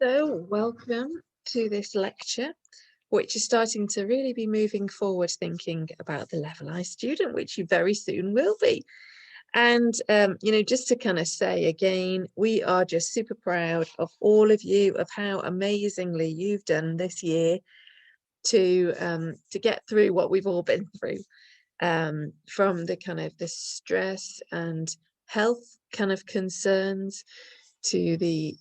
So, welcome to this lecture, which is starting to really be moving forward, thinking about the Level I student, which you very soon will be. And, just to kind of say again, we are just super proud of all of you, of how amazingly you've done this year to get through what we've all been through, from the kind of the stress and health kind of concerns to the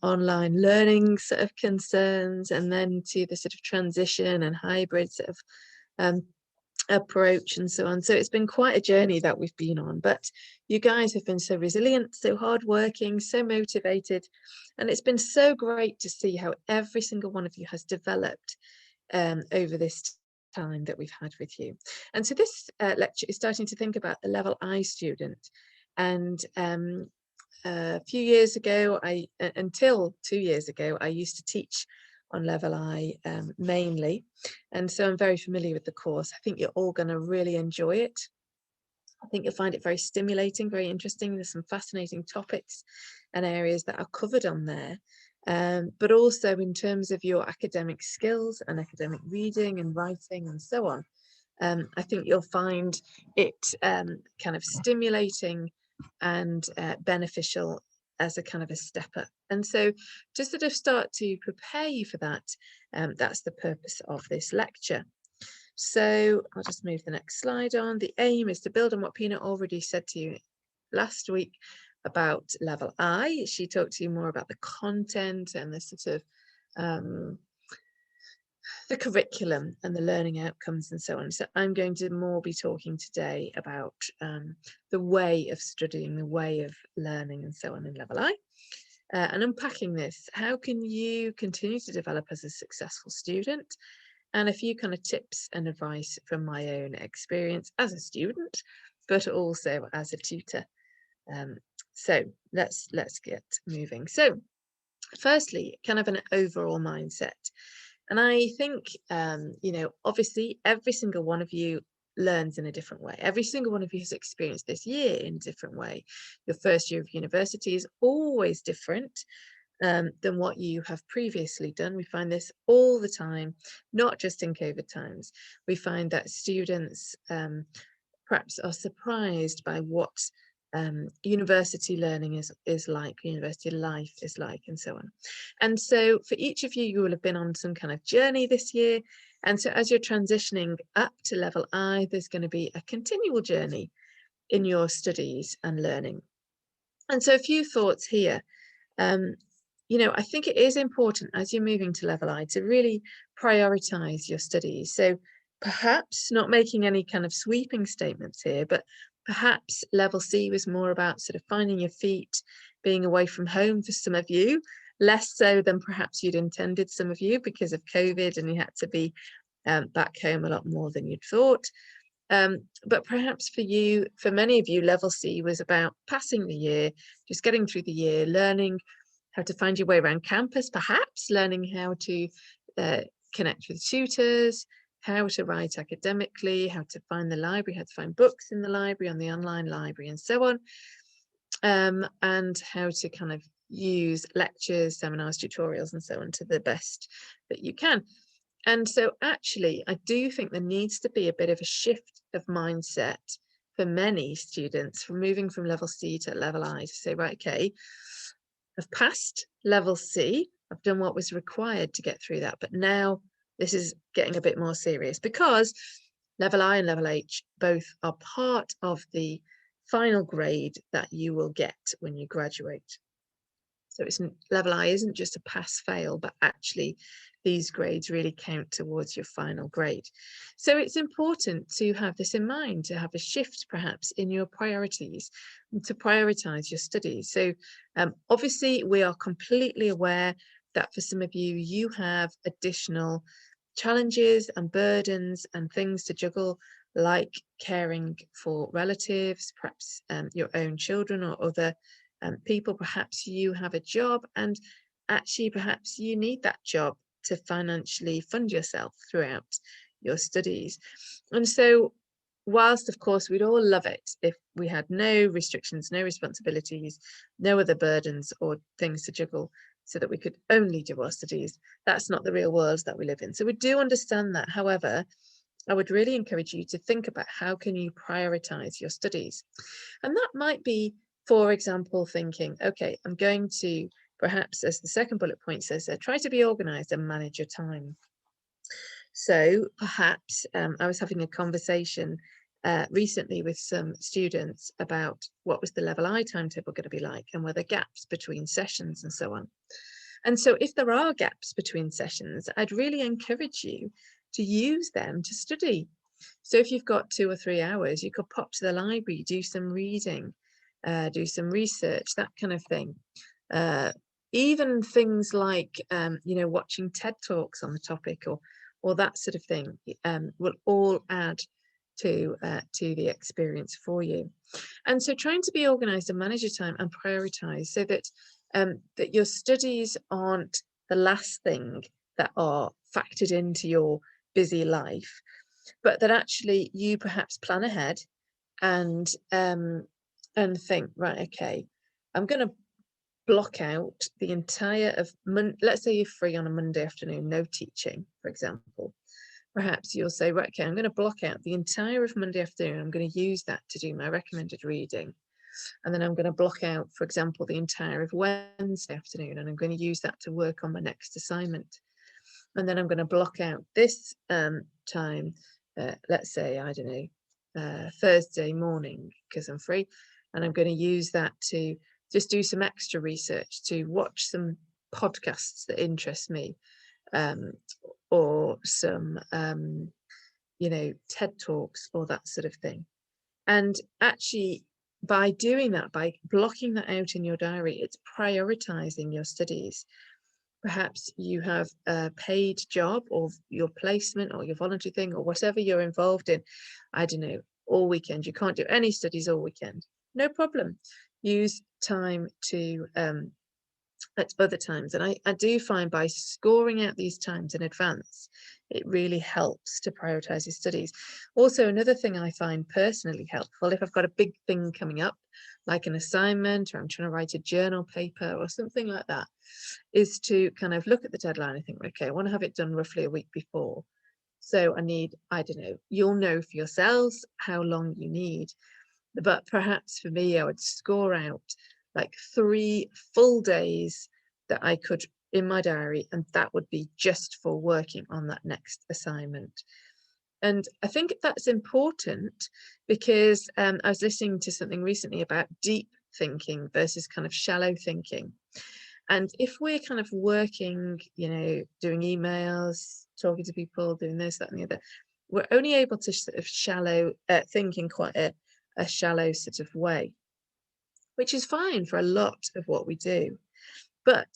online learning sort of concerns, and then to the sort of transition and hybrid sort of um, approach and so on. So it's been quite a journey that we've been on, but you guys have been so resilient, so hardworking, so motivated, and it's been so great to see how every single one of you has developed over this time that we've had with you. And so this lecture is starting to think about the Level I student. And a few years ago, until 2 years ago, I used to teach on Level I mainly, and so I'm very familiar with the course. I think you're all going to really enjoy it. I think you'll find it very stimulating, very interesting. There's some fascinating topics and areas that are covered on there. But also in terms of your academic skills and academic reading and writing and so on, I think you'll find it kind of stimulating and beneficial as a kind of a step up. And so to sort of start to prepare you for that, that's the purpose of this lecture. So I'll just move the next slide on. The aim is to build on what Pina already said to you last week about Level I. She talked to you more about the content and the sort of the curriculum and the learning outcomes and so on. So I'm going to more be talking today about the way of studying, the way of learning and so on in Level I. And unpacking this, how can you continue to develop as a successful student? And a few kind of tips and advice from my own experience as a student, but also as a tutor. So let's get moving. So firstly, kind of an overall mindset. And I think, obviously every single one of you learns in a different way. Every single one of you has experienced this year in a different way. Your first year of university is always different than what you have previously done. We find this all the time, not just in COVID times. We find that students perhaps are surprised by what university learning is like, university life is like, and so on. And so for each of you, you will have been on some kind of journey this year. And so as you're transitioning up to Level I, there's going to be a continual journey in your studies and learning. And so a few thoughts here. I think it is important as you're moving to Level I to really prioritize your studies. So perhaps not making any kind of sweeping statements here, but perhaps Level C was more about sort of finding your feet, being away from home for some of you, less so than perhaps you'd intended, some of you, because of COVID, and you had to be back home a lot more than you'd thought. But perhaps for many of you, Level C was about passing the year, just getting through the year, learning how to find your way around campus, perhaps learning how to connect with tutors, how to write academically, how to find the library, how to find books in the library, on the online library, and so on, and how to kind of use lectures, seminars, tutorials, and so on to the best that you can. And so actually, I do think there needs to be a bit of a shift of mindset for many students from moving from Level C to Level I to say, right, okay, I've passed Level C, I've done what was required to get through that, but now this is getting a bit more serious, because Level I and Level H both are part of the final grade that you will get when you graduate. So Level I isn't just a pass-fail, but actually these grades really count towards your final grade. So it's important to have this in mind, to have a shift perhaps in your priorities, to prioritize your studies. So obviously we are completely aware that for some of you, you have additional challenges and burdens and things to juggle, like caring for relatives, perhaps your own children or other people. Perhaps you have a job, and actually perhaps you need that job to financially fund yourself throughout your studies. And so whilst of course we'd all love it if we had no restrictions, no responsibilities, no other burdens or things to juggle, so that we could only do our studies. That's not the real world that we live in. So we do understand that. However, I would really encourage you to think about how can you prioritize your studies. And that might be, for example, thinking, okay, I'm going to perhaps, as the second bullet point says, try to be organized and manage your time. So perhaps I was having a conversation recently with some students about what was the level I timetable going to be like, and were there gaps between sessions and so on. And so if there are gaps between sessions, I'd really encourage you to use them to study. So if you've got 2 or 3 hours, you could pop to the library, do some reading, do some research, that kind of thing. Even things like, watching TED Talks on the topic, or that sort of thing, will all add to the experience for you. And so trying to be organized and manage your time and prioritize, so that that your studies aren't the last thing that are factored into your busy life, but that actually you perhaps plan ahead and think, right, okay, I'm going to block out the entire of let's say you're free on a Monday afternoon, no teaching, for example. Perhaps you'll say, right, okay, I'm going to block out the entire of Monday afternoon. I'm going to use that to do my recommended reading. And then I'm going to block out, for example, the entire of Wednesday afternoon, and I'm going to use that to work on my next assignment. And then I'm going to block out this time, let's say, I don't know, Thursday morning, because I'm free. And I'm going to use that to just do some extra research, to watch some podcasts that interest me, or some, TED Talks or that sort of thing. And actually, by doing that, by blocking that out in your diary, it's prioritizing your studies. Perhaps you have a paid job, or your placement, or your voluntary thing, or whatever you're involved in, I don't know, all weekend. You can't do any studies all weekend. No problem. Use time to at other times. And I do find by scoring out these times in advance, it really helps to prioritize your studies. Also, another thing I find personally helpful, if I've got a big thing coming up, like an assignment, or I'm trying to write a journal paper or something like that, is to kind of look at the deadline and think, okay, I want to have it done roughly a week before. So I need, I don't know, you'll know for yourselves how long you need. But perhaps for me, I would score out like 3 full days that I could in my diary, and that would be just for working on that next assignment. And I think that's important because I was listening to something recently about deep thinking versus kind of shallow thinking. And if we're kind of working, doing emails, talking to people, doing this, that, and the other, we're only able to sort of shallow think in quite a shallow sort of way, which is fine for a lot of what we do. But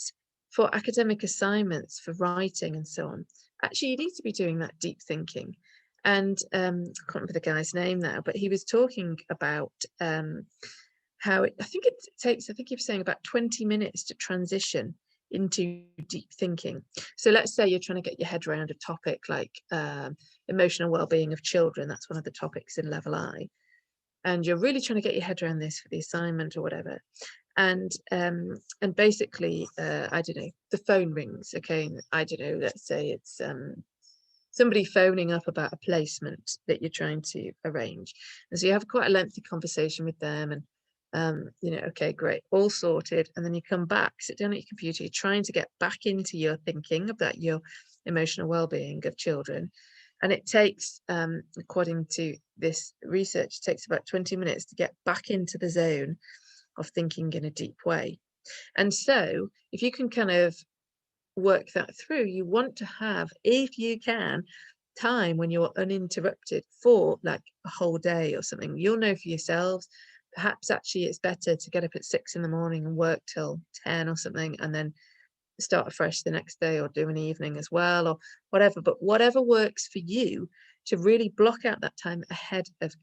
for academic assignments, for writing and so on, actually you need to be doing that deep thinking. And I can't remember the guy's name now, but he was talking about how I think he was saying about 20 minutes to transition into deep thinking. So let's say you're trying to get your head around a topic like emotional well-being of children. That's one of the topics in level I. And you're really trying to get your head around this for the assignment or whatever. And basically, I don't know, the phone rings, okay? I don't know, let's say it's somebody phoning up about a placement that you're trying to arrange. And so you have quite a lengthy conversation with them, and okay, great, all sorted. And then you come back, sit down at your computer, you're trying to get back into your thinking about your emotional well-being of children. And it takes, according to this research, it takes about 20 minutes to get back into the zone of thinking in a deep way. And so if you can kind of work that through, you want to have, if you can, time when you're uninterrupted for like a whole day or something. You'll know for yourselves, perhaps actually it's better to get up at 6 in the morning and work till 10 or something, and then start afresh the next day, or do an evening as well, or whatever. But whatever works for you, to really block out that time ahead of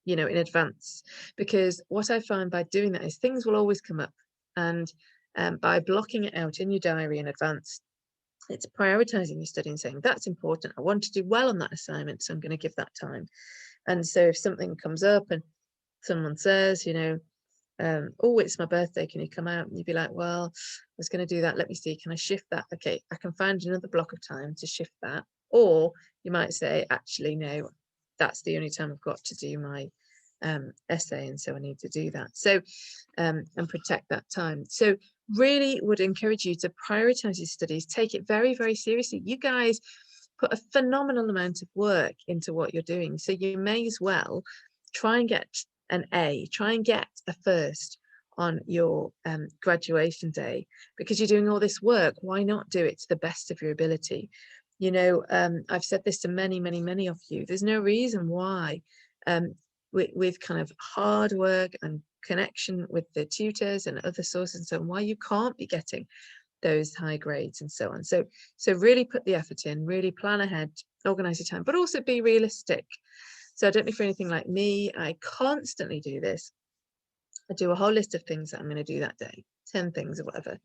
in advance. Because what I find by doing that is things will always come up, and by blocking it out in your diary in advance, it's prioritizing your study and saying that's important, I want to do well on that assignment, so I'm going to give that time. And so if something comes up and someone says, oh, it's my birthday, can you come out? And you'd be like, well, I was going to do that, let me see, can I shift that? Okay, I can find another block of time to shift that. Or you might say, actually, no, that's the only time I've got to do my essay, and so I need to do that. So and protect that time. So really would encourage you to prioritize your studies, take it very, very seriously. You guys put a phenomenal amount of work into what you're doing, so you may as well try and get an A, try and get a first on your graduation day, because you're doing all this work. Why not do it to the best of your ability? You know, I've said this to many, many, many of you. There's no reason why with kind of hard work and connection with the tutors and other sources and so on, why you can't be getting those high grades and so on. So really put the effort in, really plan ahead, organize your time, but also be realistic. So I don't know if you're anything like me, I constantly do this. I do a whole list of things that I'm going to do that day, 10 things or whatever.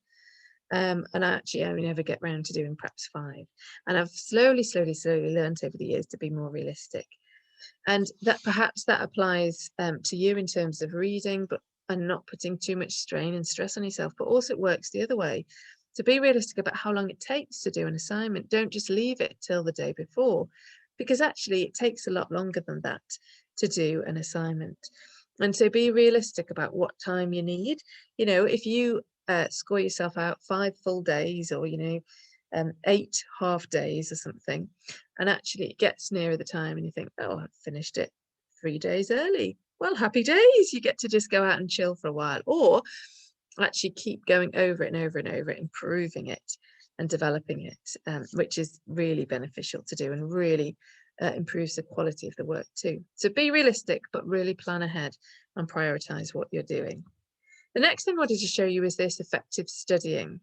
And actually, I only never get round to doing perhaps 5. And I've slowly learned over the years to be more realistic. And that perhaps that applies to you in terms of reading, but and not putting too much strain and stress on yourself, but also it works the other way. To be realistic about how long it takes to do an assignment. Don't just leave it till the day before, because actually it takes a lot longer than that to do an assignment. And so be realistic about what time you need. You know, if you score yourself out 5 full days, or, you know, 8 half days or something, and actually it gets nearer the time and you think, oh, I've finished it 3 days early. Well, happy days. You get to just go out and chill for a while, or actually keep going over it and over and over it, improving it and developing it, which is really beneficial to do and really improves the quality of the work too. So be realistic, but really plan ahead and prioritize what you're doing. The next thing I wanted to show you is this effective studying.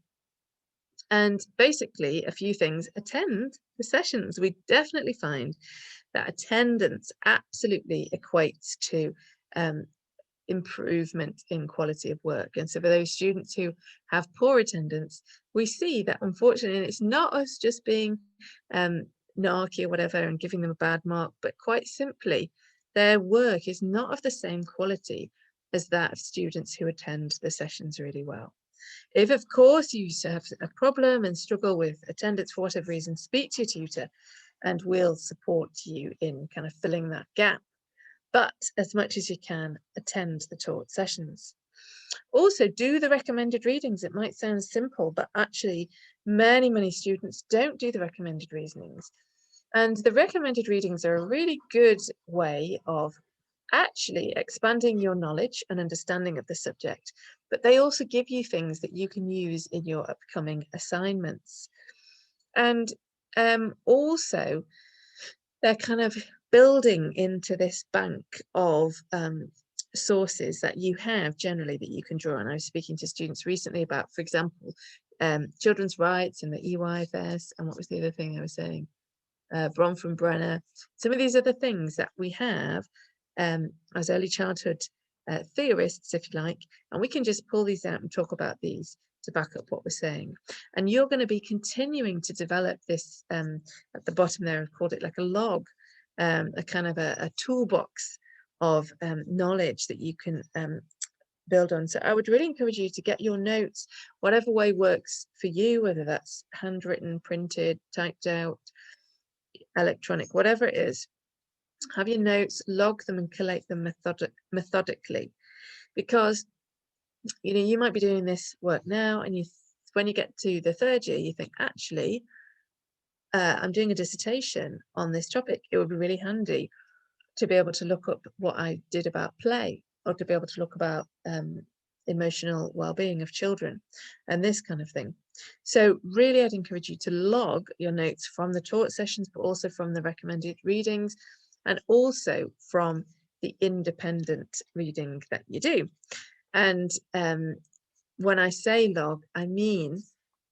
And basically a few things. Attend the sessions. We definitely find that attendance absolutely equates to improvement in quality of work. And so for those students who have poor attendance, we see that unfortunately it's not us just being narky or whatever and giving them a bad mark, but quite simply their work is not of the same quality as that of students who attend the sessions really well. If, of course, you have a problem and struggle with attendance for whatever reason, speak to your tutor and we'll support you in kind of filling that gap. But as much as you can, attend the taught sessions. Also, do the recommended readings. It might sound simple, but actually many, many students don't do the recommended readings. And the recommended readings are a really good way of actually expanding your knowledge and understanding of the subject, but they also give you things that you can use in your upcoming assignments. And also they're kind of building into this bank of sources that you have generally that you can draw on. I was speaking to students recently about, for example, children's rights and the EYFS, and what was the other thing I was saying? Bronfman Brenner. Some of these are the things that we have as early childhood theorists, if you like, and we can just pull these out and talk about these to back up what we're saying. And you're going to be continuing to develop this, at the bottom there, I've called it like a log, a kind of a toolbox of knowledge that you can build on. So I would really encourage you to get your notes, whatever way works for you, whether that's handwritten, printed, typed out, electronic, whatever it is. Have your notes, log them and collate them methodically, because you know you might be doing this work now, and when you get to the 3rd year you think, actually I'm doing a dissertation on this topic. It would be really handy to be able to look up what I did about play, or to be able to look about emotional well-being of children and this kind of thing. So really I'd encourage you to log your notes from the taught sessions, but also from the recommended readings, and also from the independent reading that you do. And when I say log, I mean,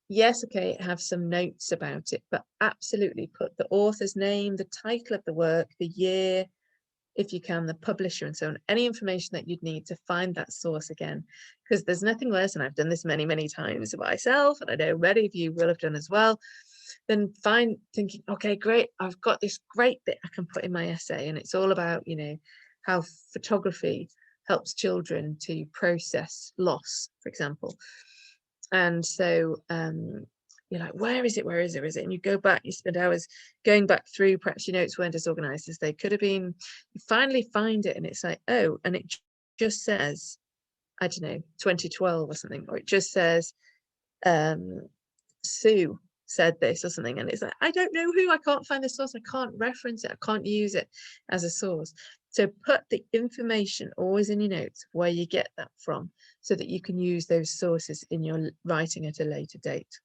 yes, okay, have some notes about it, but absolutely put the author's name, the title of the work, the year, if you can, the publisher and so on, any information that you'd need to find that source again, because there's nothing worse, and I've done this many, many times myself, and I know many of you will have done as well, than thinking, okay, great, I've got this great bit I can put in my essay, and it's all about, you know, how photography helps children to process loss, for example. And so you're like, where is it? Where is it? Where is it? And you go back, you spend hours going back through, perhaps your notes weren't as organized as they could have been. You finally find it and it's like, oh, and it just says, I don't know, 2012 or something, or it just says, Sue said this or something. And it's like, I don't know who, I can't find the source, I can't reference it, I can't use it as a source. So put the information always in your notes where you get that from, so that you can use those sources in your writing at a later date.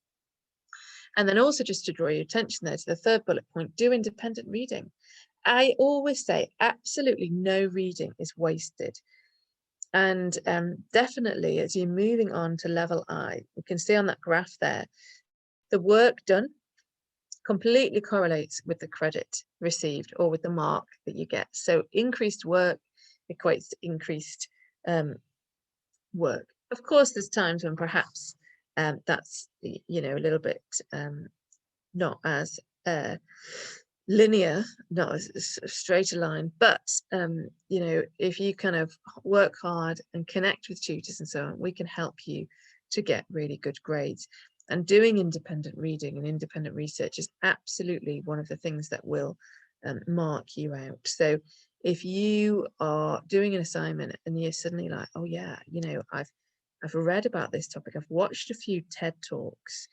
And then also, just to draw your attention there to the third bullet point, do independent reading. I always say absolutely no reading is wasted. And definitely as you're moving on to level I, you can see on that graph there, the work done completely correlates with the credit received or with the mark that you get. So increased work equates to increased work. Of course, there's times when perhaps that's, you know, a little bit not as linear, not as straight a line, but you know, if you kind of work hard and connect with tutors and so on, we can help you to get really good grades. And doing independent reading and independent research is absolutely one of the things that will mark you out. So if you are doing an assignment and you're suddenly like, oh yeah, you know, I've read about this topic, I've watched a few TED Talks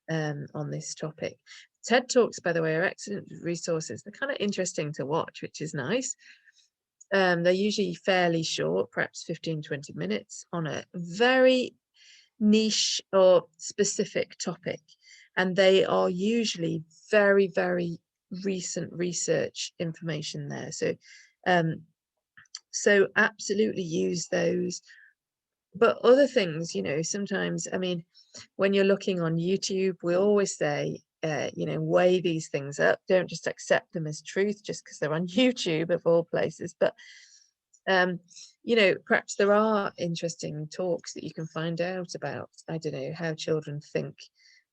on this topic. TED Talks, by the way, are excellent resources. They're kind of interesting to watch, which is nice. They're usually fairly short, perhaps 15-20 minutes, on a very niche or specific topic. And they are usually very, very recent research information there. So absolutely use those. But other things, you know, sometimes, I mean, when you're looking on YouTube, we always say, you know, weigh these things up. Don't just accept them as truth just because they're on YouTube of all places. But, you know, perhaps there are interesting talks that you can find out about, I don't know, how children think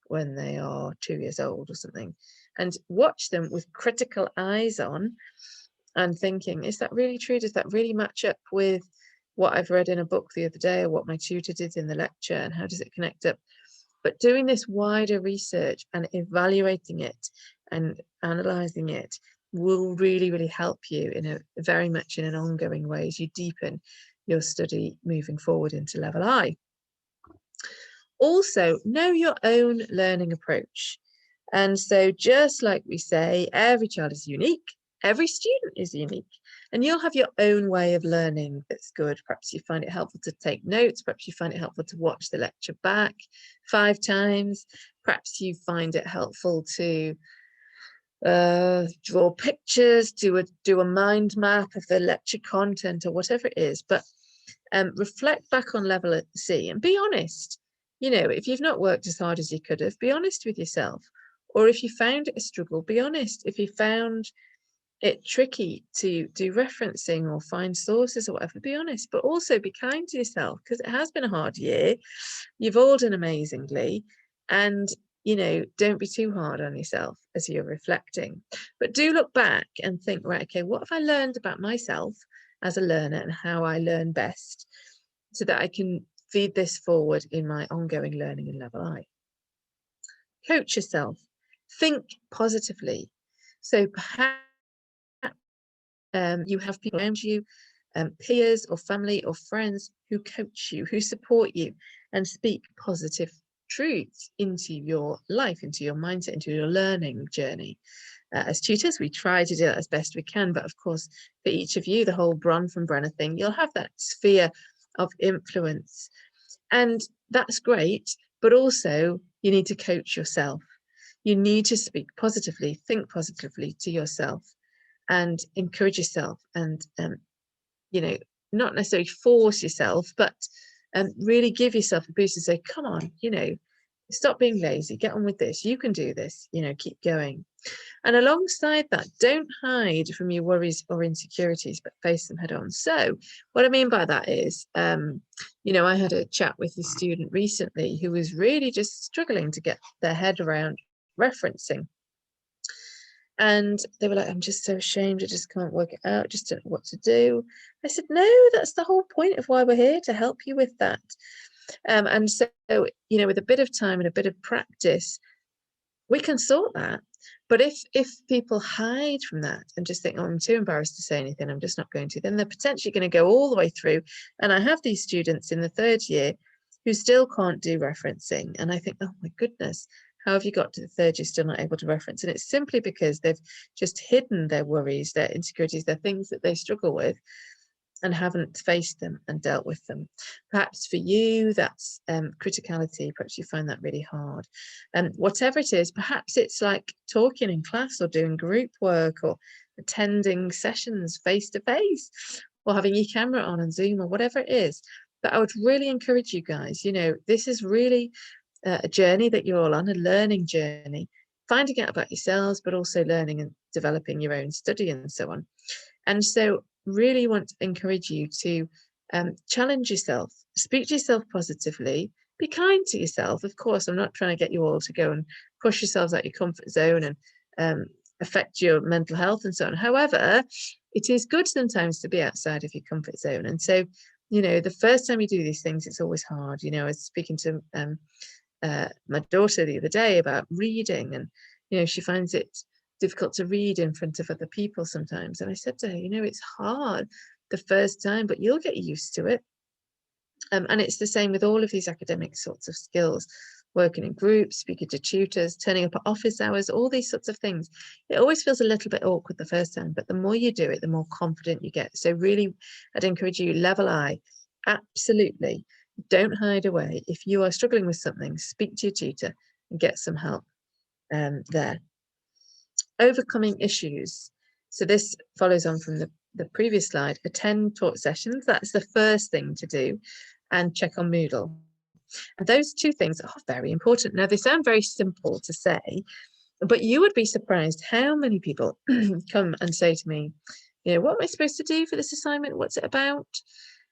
when they are 2 years old or something, and watch them with critical eyes on and thinking, is that really true? Does that really match up with what I've read in a book the other day or what my tutor did in the lecture, and how does it connect up? But doing this wider research and evaluating it and analysing it will really, really help you in a very much in an ongoing way as you deepen your study moving forward into level I. Also, know your own learning approach. And so just like we say, every child is unique, every student is unique, and you'll have your own way of learning that's good. Perhaps you find it helpful to take notes, perhaps you find it helpful to watch the lecture back 5 times, perhaps you find it helpful to draw pictures, do a mind map of the lecture content or whatever it is. But reflect back on level C and be honest. You know, if you've not worked as hard as you could have, be honest with yourself. Or if you found it a struggle, be honest. If you found it tricky to do referencing or find sources or whatever, be honest. But also be kind to yourself, because it has been a hard year. You've all done amazingly. And, you know, don't be too hard on yourself as you're reflecting. But do look back and think, right, okay, what have I learned about myself as a learner and how I learn best, so that I can feed this forward in my ongoing learning in level I. Coach yourself. Think positively. So perhaps you have people around you, peers or family or friends, who coach you, who support you and speak positive truths into your life, into your mindset, into your learning journey. As tutors, we try to do that as best we can, but of course, for each of you, the whole Bron from Brenner thing, you'll have that sphere of influence, and that's great. But also, you need to coach yourself. You need to speak positively, think positively to yourself, and encourage yourself, and you know, not necessarily force yourself, but really give yourself a boost and say, come on, you know, stop being lazy, get on with this, you can do this, you know, keep going. And alongside that, don't hide from your worries or insecurities, but face them head on. So what I mean by that is, you know, I had a chat with a student recently who was really just struggling to get their head around referencing. And they were like, I'm just so ashamed, I just can't work it out, just don't know what to do. I said, no, that's the whole point of why we're here, to help you with that. And so, with a bit of time and a bit of practice, we can sort that. But if people hide from that and just think, oh, I'm too embarrassed to say anything, I'm just not going to, then they're potentially going to go all the way through. And I have these students in the 3rd year who still can't do referencing. And I think, oh my goodness, how have you got to the 3rd year still not able to reference? And it's simply because they've just hidden their worries, their insecurities, their things that they struggle with, and haven't faced them and dealt with them. Perhaps for you, that's criticality. Perhaps you find that really hard. And whatever it is, perhaps it's like talking in class or doing group work or attending sessions face to face or having your camera on Zoom or whatever it is. But I would really encourage you guys, this is really a journey that you're all on, a learning journey, finding out about yourselves, but also learning and developing your own study and so on. And so really want to encourage you to challenge yourself, speak to yourself positively, be kind to yourself. Of course, I'm not trying to get you all to go and push yourselves out your comfort zone and affect your mental health and so on. However, it is good sometimes to be outside of your comfort zone. And so, the first time you do these things, it's always hard. I was speaking to my daughter the other day about reading, and she finds it difficult to read in front of other people sometimes. And I said to her, it's hard the first time, but you'll get used to it. And it's the same with all of these academic sorts of skills, working in groups, speaking to tutors, turning up at office hours, all these sorts of things. It always feels a little bit awkward the first time, but the more you do it, the more confident you get. So really, I'd encourage you, level eye, absolutely. Don't hide away. If you are struggling with something, speak to your tutor and get some help there. Overcoming issues. So this follows on from the previous slide. Attend taught sessions. That's the first thing to do, and check on Moodle. And those two things are very important. Now, they sound very simple to say, but you would be surprised how many people come and say to me, what am I supposed to do for this assignment? What's it about?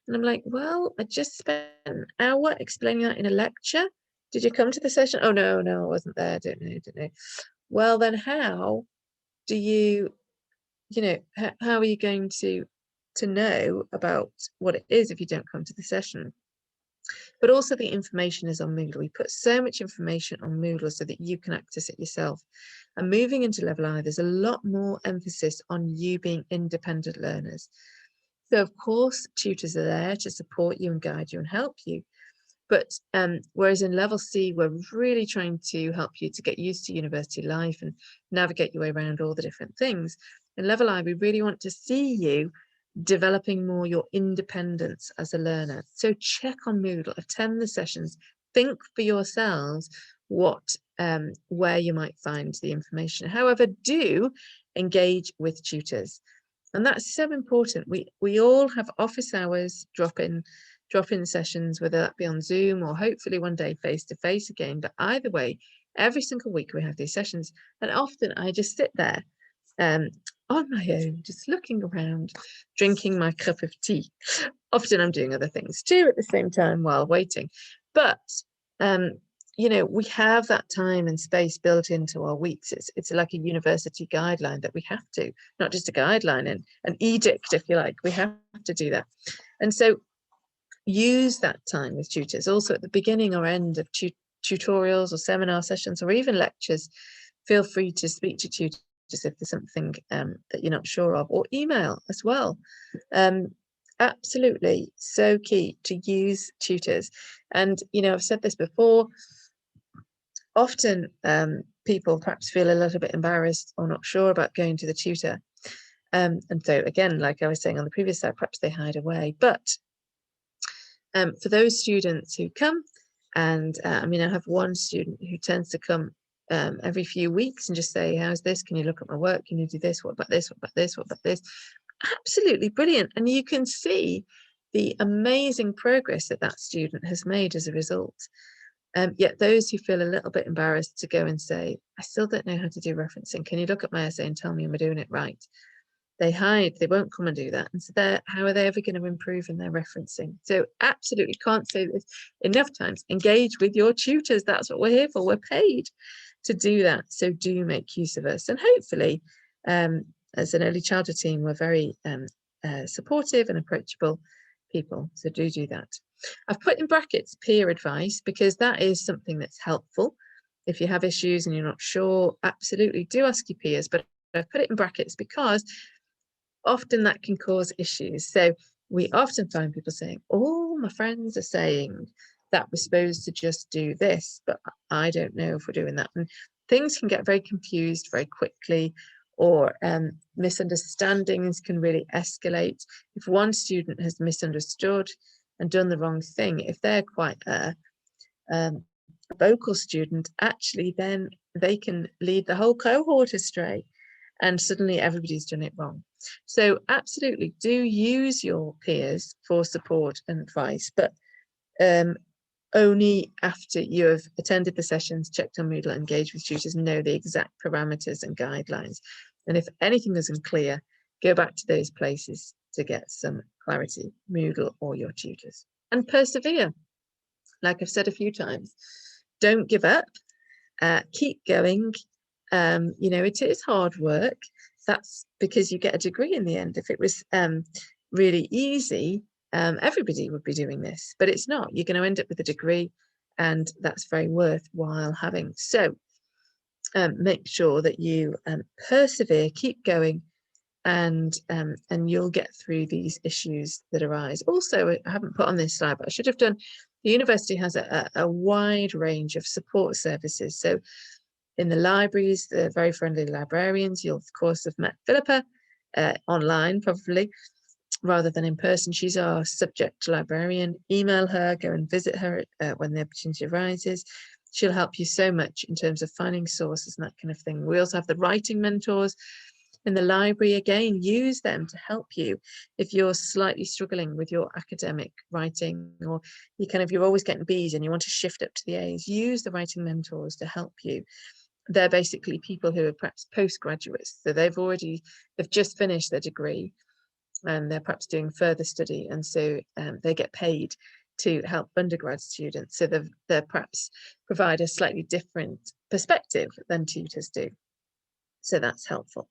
And I'm like, well, I just spent an hour explaining that in a lecture. Did you come to the session? Oh, no, I wasn't there. Don't know. Well, then how do you, how are you going to know about what it is if you don't come to the session? But also the information is on Moodle. We put so much information on Moodle so that you can access it yourself. And moving into level I, there's a lot more emphasis on you being independent learners. So of course, tutors are there to support you and guide you and help you. But whereas in level C, we're really trying to help you to get used to university life and navigate your way around all the different things. In level I, we really want to see you developing more your independence as a learner. So check on Moodle, attend the sessions, think for yourselves where you might find the information. However, do engage with tutors. And that's so important. We all have office hours, drop-in sessions, whether that be on Zoom or hopefully one day face-to-face again. But either way, every single week we have these sessions. And often I just sit there on my own, just looking around, drinking my cup of tea. Often I'm doing other things too at the same time while waiting. But we have that time and space built into our weeks. It's like a university guideline that we have to, not just a guideline, and an edict, if you like. We have to do that. And so use that time with tutors. Also at the beginning or end of tutorials or seminar sessions or even lectures, feel free to speak to tutors if there's something that you're not sure of, or email as well. Absolutely so key to use tutors. And I've said this before, often people perhaps feel a little bit embarrassed or not sure about going to the tutor, and so again, like I was saying on the previous slide, perhaps they hide away. But for those students who come, and I have one student who tends to come every few weeks and just say, how's this? Can you look at my work? Can you do this? What about this? What about this? What about this? Absolutely brilliant. And you can see the amazing progress that student has made as a result. Yet those who feel a little bit embarrassed to go and say, I still don't know how to do referencing. Can you look at my essay and tell me am I doing it right? They hide, they won't come and do that. And so how are they ever going to improve in their referencing? So absolutely can't say this enough times. Engage with your tutors. That's what we're here for. We're paid to do that. So do make use of us. And hopefully, as an early childhood team, we're very supportive and approachable people. So do that. I've put in brackets peer advice because that is something that's helpful. If you have issues and you're not sure, absolutely do ask your peers. But I've put it in brackets because often that can cause issues. So we often find people saying, oh, my friends are saying that we're supposed to just do this, but I don't know if we're doing that. And things can get very confused very quickly, or misunderstandings can really escalate. If one student has misunderstood and done the wrong thing, if they're quite a vocal student, actually then they can lead the whole cohort astray, and suddenly everybody's done it wrong. So absolutely do use your peers for support and advice, but only after you have attended the sessions, checked on Moodle, engaged with tutors, know the exact parameters and guidelines. And if anything isn't clear, go back to those places to get some clarity, Moodle or your tutors. And persevere. Like I've said a few times, don't give up, keep going. You know, it is hard work. That's because you get a degree in the end. If it was really easy, everybody would be doing this, but it's not. You're going to end up with a degree, and that's very worthwhile having. So make sure that you persevere, keep going, and you'll get through these issues that arise. Also, I haven't put on this slide, but I should have done. The university has a wide range of support services. So in the libraries, the very friendly librarians, you'll of course have met Philippa online probably, rather than in person. She's our subject librarian. Email her, go and visit her when the opportunity arises. She'll help you so much in terms of finding sources and that kind of thing. We also have the writing mentors in the library. Again, use them to help you if you're slightly struggling with your academic writing, or you're always getting B's and you want to shift up to the A's. Use the writing mentors to help you. They're basically people who are perhaps postgraduates, so they've just finished their degree and they're perhaps doing further study, and so they get paid to help undergrad students. So they perhaps provide a slightly different perspective than tutors do. So that's helpful.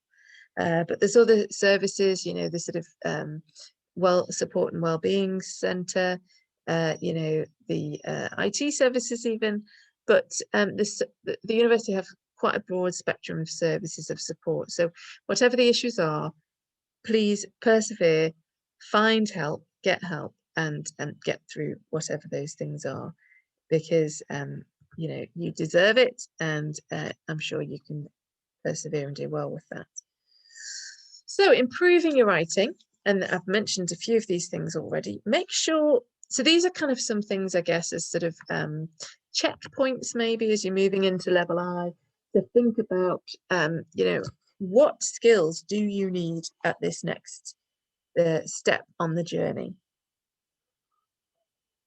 But there's other services, you know, the sort of support and wellbeing centre, you know, the IT services even. But the university have quite a broad spectrum of services of support. So whatever the issues are, please persevere, find help, and get through whatever those things are, because you know, you deserve it, and I'm sure you can persevere and do well with that. So improving your writing, and I've mentioned a few of these things already. Make sure, so these are kind of some things, I guess, as sort of checkpoints maybe as you're moving into level I, to think about, you know, what skills do you need at this next step on the journey.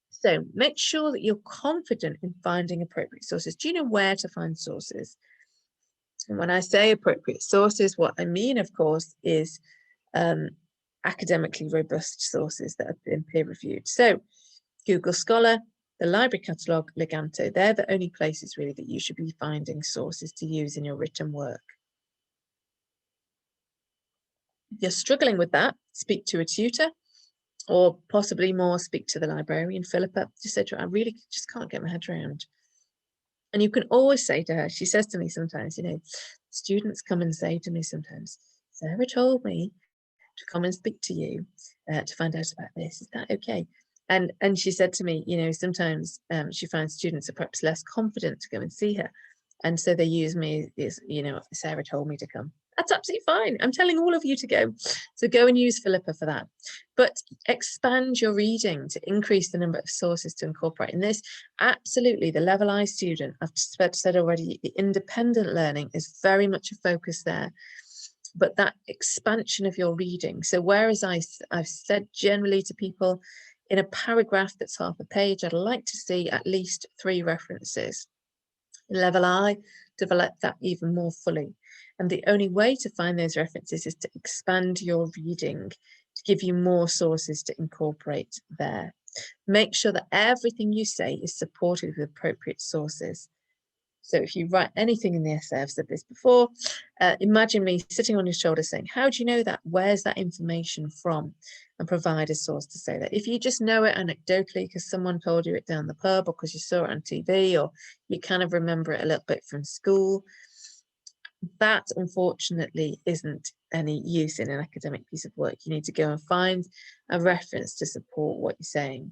So make sure that you're confident in finding appropriate sources. Do you know where to find sources? And when I say appropriate sources, what I mean, of course, is academically robust sources that have been peer reviewed. So Google Scholar, the Library Catalogue, Leganto, they're the only places really that you should be finding sources to use in your written work. If you're struggling with that, speak to a tutor, or possibly more, speak to the librarian, Philippa. Just say to her, I really just can't get my head around. And you can always say to her, she says to me sometimes, you know, students come and say to me sometimes, Sarah told me to come and speak to you to find out about this. Is that okay? And she said to me, you know, sometimes she finds students are perhaps less confident to go and see her. And so they use me as, you know, Sarah told me to come. That's absolutely fine. I'm telling all of you to go. So go and use Philippa for that. But expand your reading to increase the number of sources to incorporate in this. Absolutely, the level I student, I've said already, independent learning is very much a focus there. But that expansion of your reading. So whereas I've said generally to people, in a paragraph that's half a page, I'd like to see at least 3 references. Level I, develop that even more fully. And the only way to find those references is to expand your reading, to give you more sources to incorporate there. Make sure that everything you say is supported with appropriate sources. So if you write anything in the essay, I've said this before, imagine me sitting on your shoulder saying, how do you know that? Where's that information from? And provide a source to say that. If you just know it anecdotally because someone told you it down the pub or because you saw it on TV or you kind of remember it a little bit from school, that unfortunately isn't any use in an academic piece of work. You need to go and find a reference to support what you're saying.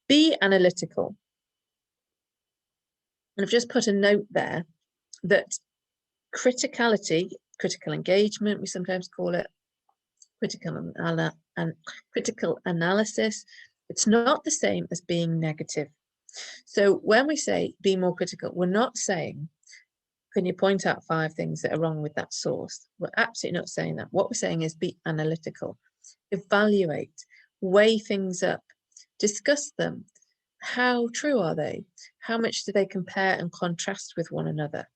Be analytical. And I've just put a note there that criticality, critical engagement, we sometimes call it, critical analysis, it's not the same as being negative. So when we say be more critical, we're not saying, can you point out 5 things that are wrong with that source? We're absolutely not saying that. What we're saying is be analytical, evaluate, weigh things up, discuss them. How true are they? How much do they compare and contrast with one another?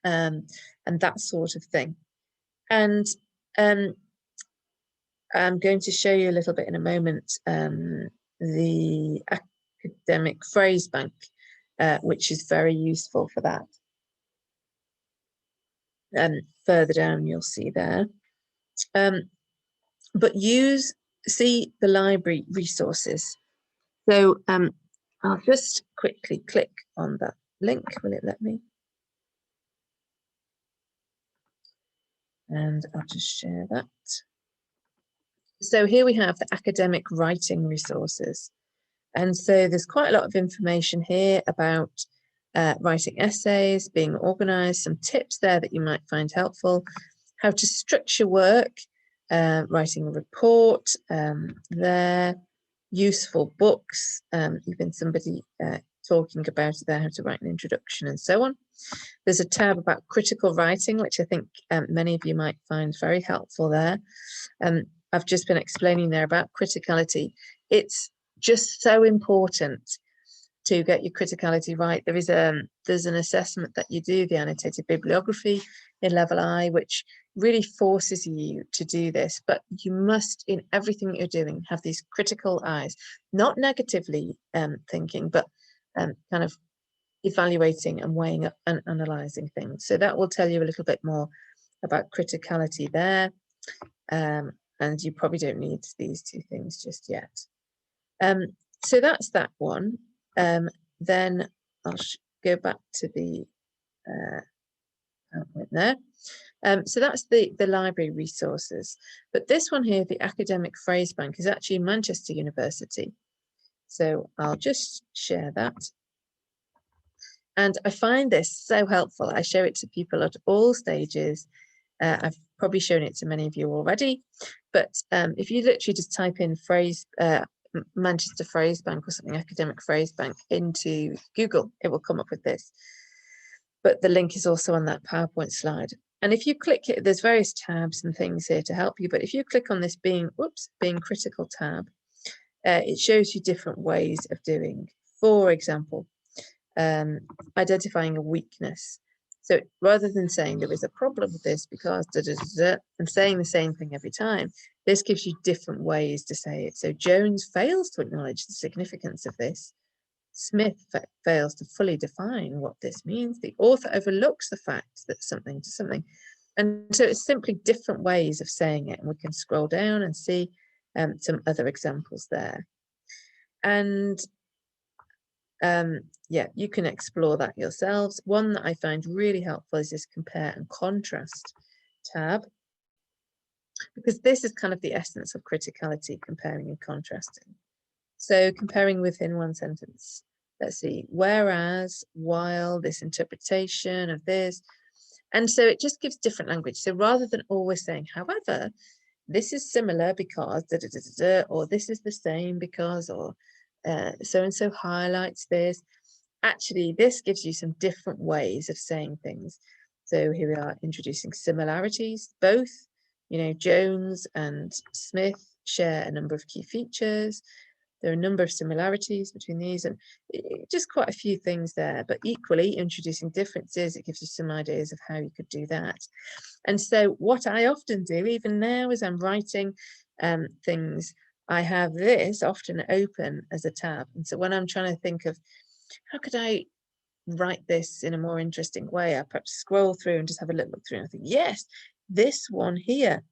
And that sort of thing. And I'm going to show you a little bit in a moment the academic phrase bank, which is very useful for that. Further down, you'll see there. But see the library resources. So I'll just quickly click on that link. Will it let me? And I'll just share that. So here we have the academic writing resources. And so there's quite a lot of information here about writing essays, being organized, some tips there that you might find helpful, how to structure work, writing a report there, useful books, even somebody talking about it there, how to write an introduction and so on. There's a tab about critical writing, which I think many of you might find very helpful there. I've just been explaining there about criticality. It's just so important to get your criticality right. There's an assessment that you do, the annotated bibliography in level I, which really forces you to do this, but you must, in everything that you're doing, have these critical eyes, not negatively thinking, but kind of evaluating and weighing up and analysing things. So that will tell you a little bit more about criticality there. And you probably don't need these 2 things just yet. So that's that one. Then I'll go back to the PowerPoint there. So that's the library resources. But this one here, the academic phrase bank, is actually Manchester University. So I'll just share that. And I find this so helpful. I show it to people at all stages. I've probably shown it to many of you already, but if you literally just type in Manchester Phrase Bank or something, academic phrase bank, into Google, it will come up with this. But the link is also on that PowerPoint slide. And if you click it, there's various tabs and things here to help you. But if you click on this being critical tab, it shows you different ways of doing. For example, identifying a weakness. So rather than saying there is a problem with this because and saying the same thing every time, this gives you different ways to say it. So Jones fails to acknowledge the significance of this. Smith fails to fully define what this means. The author overlooks the fact that something to something. And so it's simply different ways of saying it. And we can scroll down and see some other examples there. And yeah, you can explore that yourselves. One that I find really helpful is this compare and contrast tab, because this is kind of the essence of criticality, comparing and contrasting. So comparing within one sentence, let's see, whereas, while, this interpretation of this. And so it just gives different language. So rather than always saying, however, this is similar because, or this is the same because, or so-and-so highlights this. Actually, this gives you some different ways of saying things. So here we are introducing similarities. Both, Jones and Smith share a number of key features. There are a number of similarities between these, and just quite a few things there, but equally introducing differences, it gives you some ideas of how you could do that. And so what I often do, even now as I'm writing things, I have this often open as a tab. And so when I'm trying to think of how could I write this in a more interesting way, I perhaps scroll through and just have a little look through and I think, yes, this one here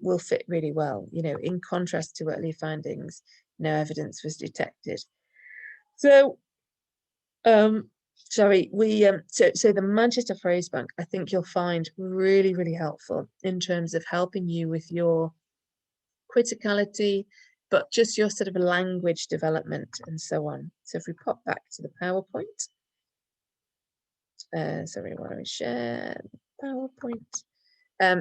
will fit really well, in contrast to earlier findings, no evidence was detected. So, sorry, so the Manchester Phrase Bank, I think you'll find really, really helpful in terms of helping you with your criticality, but just your sort of language development and so on. So if we pop back to the PowerPoint, sorry, why don't we share PowerPoint?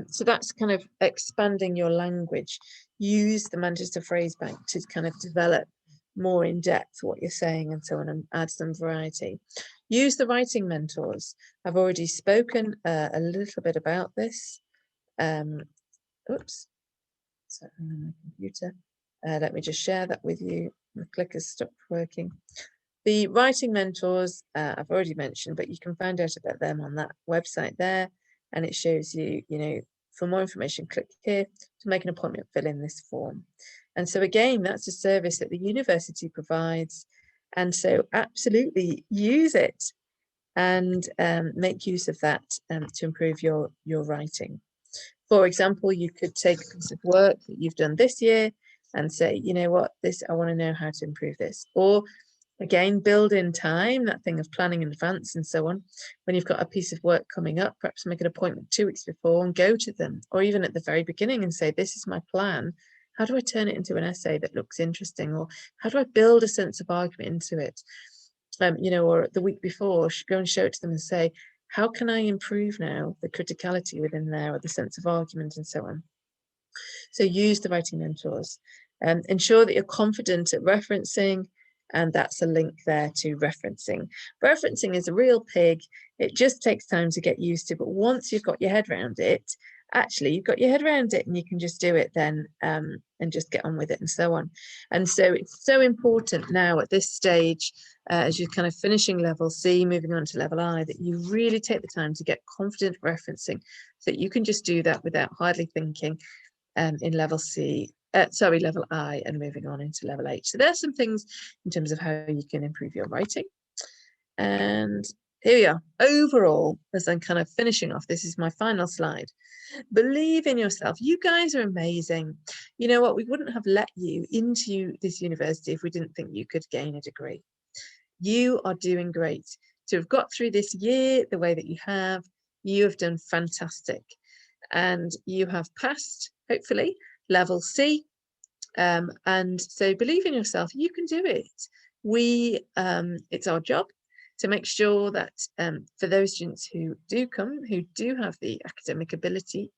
So that's kind of expanding your language. Use the Manchester Phrase Bank to kind of develop more in depth what you're saying and so on, and add some variety. Use the writing mentors. I've already spoken a little bit about this. Oops, so on my computer. Let me just share that with you. The clicker's stopped working. The writing mentors, I've already mentioned, but you can find out about them on that website there. And it shows you, for more information, click here to make an appointment, fill in this form. And so again, that's a service that the university provides. And so absolutely use it and make use of that to improve your writing. For example, you could take a piece of work that you've done this year and say, you know what, I want to know how to improve this. Or again, build in time, that thing of planning in advance and so on. When you've got a piece of work coming up, perhaps make an appointment 2 weeks before and go to them, or even at the very beginning and say, this is my plan. How do I turn it into an essay that looks interesting? Or how do I build a sense of argument into it? Or the week before, go and show it to them and say, how can I improve now the criticality within there or the sense of argument and so on? So use the writing mentors. Ensure that you're confident at referencing, and that's a link there to referencing. Referencing is a real pig. It just takes time to get used to, but once you've got your head around it, actually you've got your head around it and you can just do it then and just get on with it and so on. And so it's so important now at this stage, as you're kind of finishing level C, moving on to level I, that you really take the time to get confident referencing so that you can just do that without hardly thinking in level level I, and moving on into level H. So there's some things in terms of how you can improve your writing. And here we are. Overall, as I'm kind of finishing off, this is my final slide. Believe in yourself. You guys are amazing. You know what? We wouldn't have let you into this university if we didn't think you could gain a degree. You are doing great. To have got through this year the way that you have done fantastic. And you have passed, hopefully, level C. And so believe in yourself, you can do it. It's our job to make sure that for those students who do come, who do have the academic ability,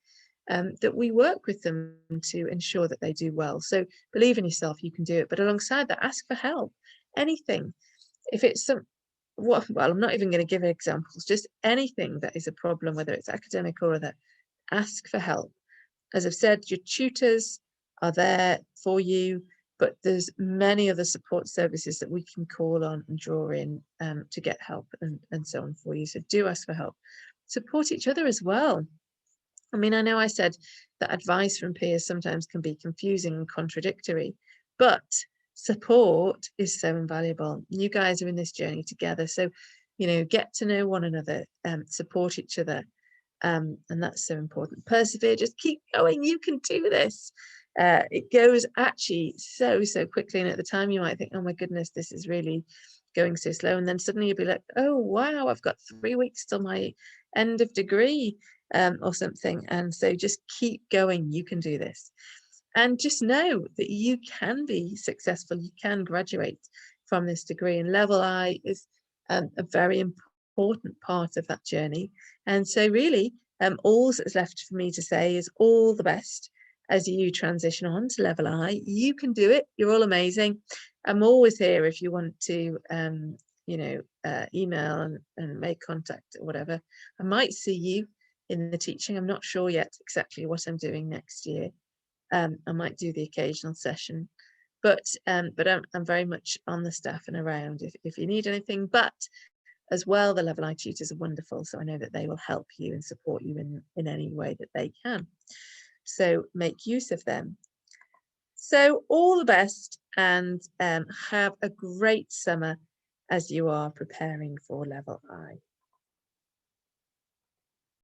that we work with them to ensure that they do well. So believe in yourself, you can do it. But alongside that, ask for help. Anything. If it's well, I'm not even going to give examples, just anything that is a problem, whether it's academic or other, ask for help. As I've said, your tutors are there for you, but there's many other support services that we can call on and draw in to get help and so on for you. So do ask for help. Support each other as well. I mean, I know I said that advice from peers sometimes can be confusing and contradictory, but support is so invaluable. You guys are in this journey together. So, get to know one another, support each other. And that's so important. Persevere, just keep going. You can do this. It goes actually so quickly. And at the time you might think, oh my goodness, this is really going so slow. And then suddenly you'll be like, oh, wow, I've got 3 weeks till my end of degree or something. And so just keep going. You can do this. And just know that you can be successful. You can graduate from this degree. And level I is a very important part of that journey. And so really, all that's left for me to say is all the best as you transition on to level I. You can do it. You're all amazing. I'm always here if you want to, email and make contact or whatever. I might see you in the teaching. I'm not sure yet exactly what I'm doing next year. I might do the occasional session, but I'm very much on the staff and around if you need anything. But as well, the Level I tutors are wonderful, so I know that they will help you and support you in any way that they can. So make use of them. So all the best, and have a great summer as you are preparing for Level I.